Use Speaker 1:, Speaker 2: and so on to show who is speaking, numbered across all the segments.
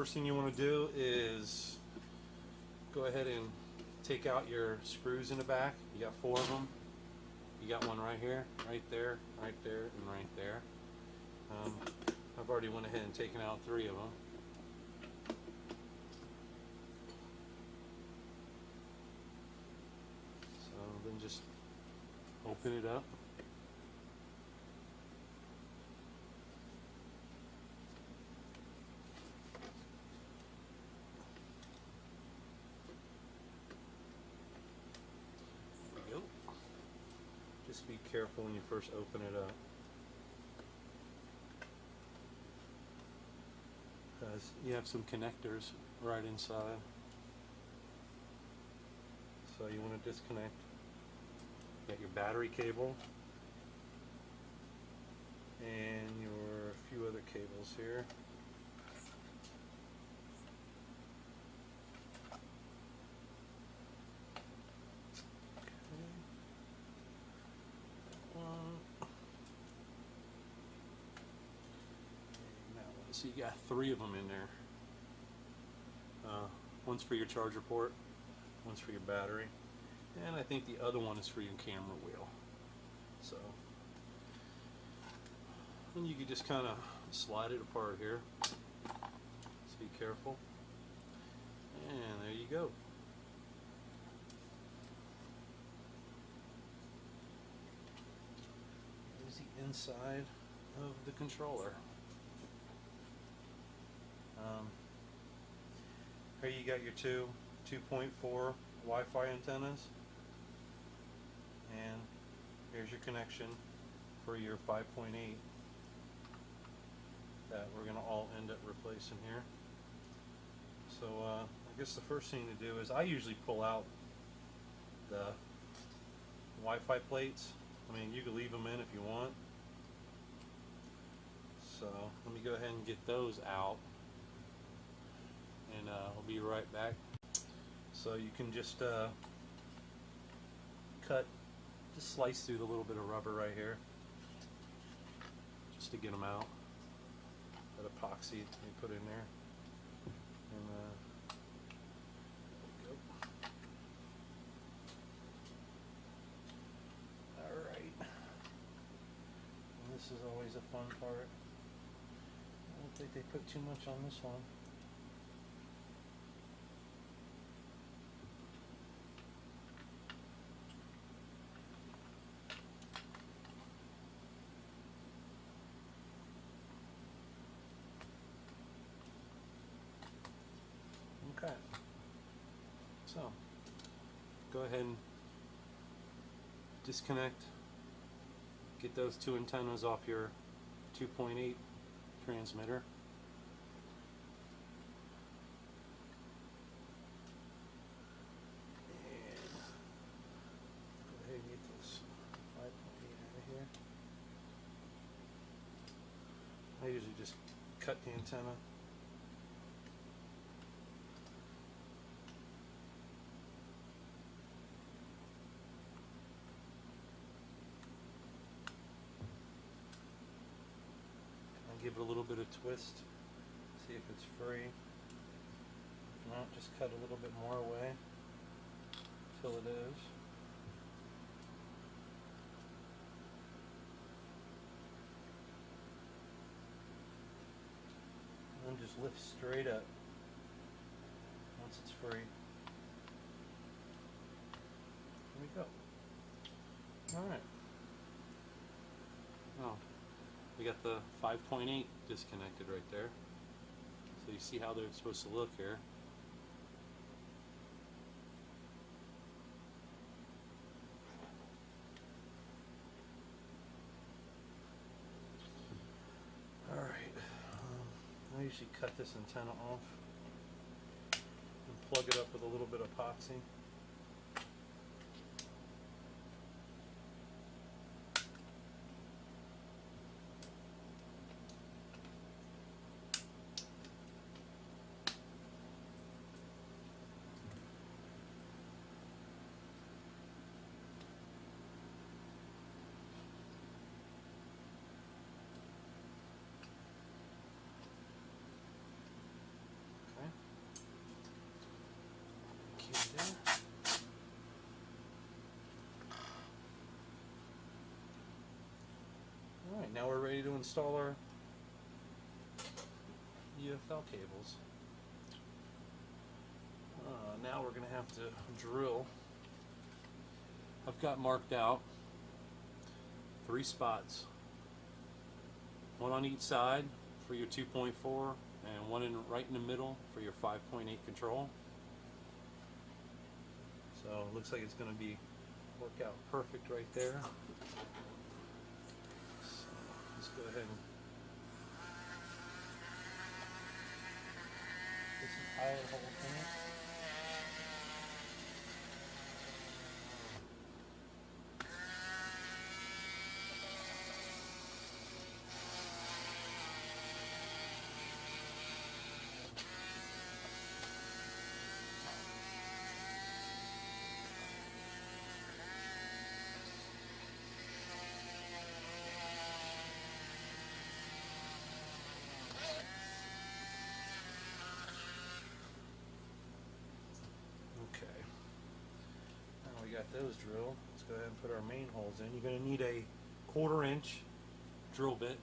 Speaker 1: first thing you want to do is go ahead and take out your screws in the back. You got 4 of them. You got one right here, right there, and right there. I've already went ahead and taken out 3 of them. So then just open it up. There we go. Just be careful when you first open it up, because you have some connectors right inside. So you want to disconnect. You got your battery cable and your few other cables here. So you got 3 of them in there. One's for your charger port, one's for your battery, and I think the other one is for your camera wheel. So, and you can just kind of slide it apart here. Just be careful. And there you go. Here's the inside of the controller. Here you got your 2.4 Wi-Fi antennas, and here's your connection for your 5.8 that we're going to all end up replacing here. So I guess the first thing to do is I usually pull out the Wi-Fi plates. I mean, you can leave them in if you want. So let me go ahead and get those out, and I'll be right back. So you can just slice through the little bit of rubber right here, just to get them out. That epoxy you put in there, and there we go. All right. And this is always a fun part. I don't think they put too much on this one. Okay, so go ahead and disconnect, get those 2 antennas off your 2.8 transmitter. And go ahead and get this 5.8 out of here. I usually just cut the antenna. Give it a little bit of twist, see if it's free. If not, just cut a little bit more away till it is. And then just lift straight up once it's free. There we go. Alright. Oh. We got the 5.8 disconnected right there. So you see how they're supposed to look here. Alright, I usually cut this antenna off and plug it up with a little bit of epoxy. Alright, now we're ready to install our UFL cables. Now we're going to have to drill. I've got marked out 3 spots. One on each side for your 2.4 and one right in the middle for your 5.8 control. So it looks like it's going to work out perfect right there. So let's go ahead and put some pilot holes in it. We got those drilled. Let's go ahead and put our main holes in. You're going to need a 1/4 inch drill bit.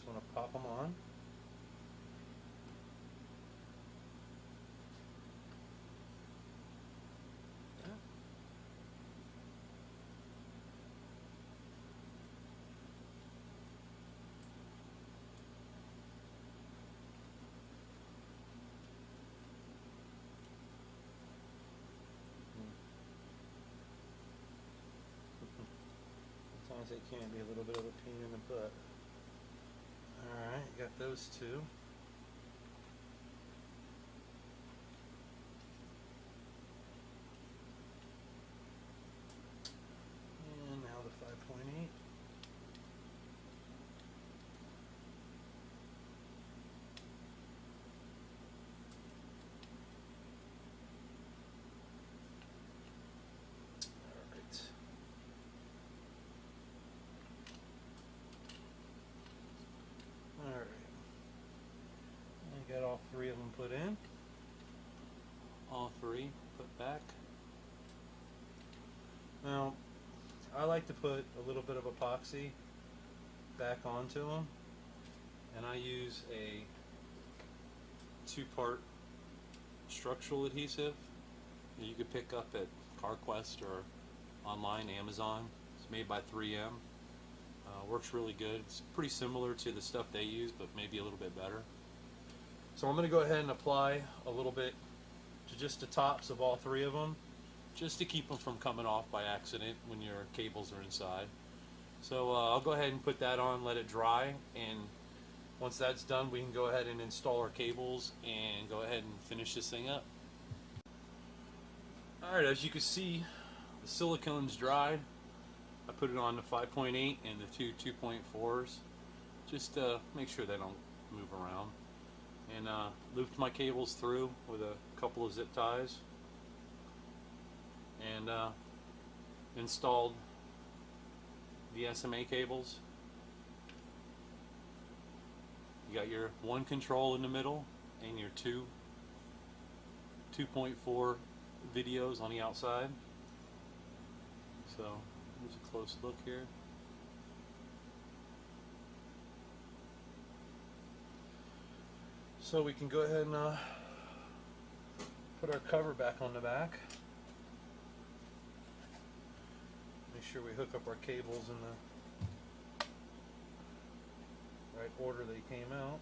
Speaker 1: Want to pop them on. Yeah. Sometimes they can be a little bit of a pain in the butt. Alright, got those 2. And now the 5.8. Got all 3 of them put in. All 3 put back. Now, I like to put a little bit of epoxy back onto them, and I use a 2-part structural adhesive that you could pick up at CarQuest or online, Amazon. It's made by 3M. Works really good. It's pretty similar to the stuff they use, but maybe a little bit better. So I'm going to go ahead and apply a little bit to just the tops of all 3 of them, just to keep them from coming off by accident when your cables are inside. So I'll go ahead and put that on, let it dry, and once that's done, we can go ahead and install our cables and go ahead and finish this thing up. Alright, as you can see, the silicone's dried. I put it on the 5.8 and the two 2.4s, just to make sure they don't move around. And looped my cables through with a couple of zip ties, and installed the SMA cables. You got your one control in the middle and your 2.4 videos on the outside. So here's a close look here. So we can go ahead and put our cover back on the back. Make sure we hook up our cables in the right order they came out.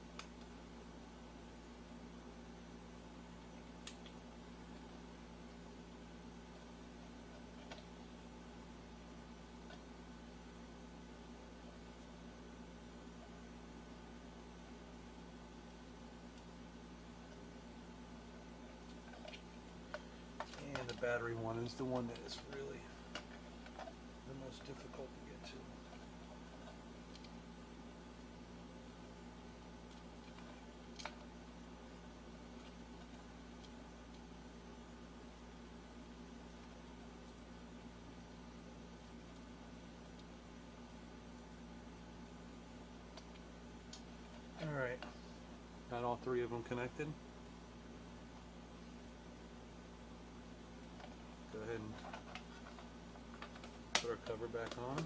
Speaker 1: And the battery one is the one that is really the most difficult to get to. Alright, got all three of them connected. Go ahead and put our cover back on.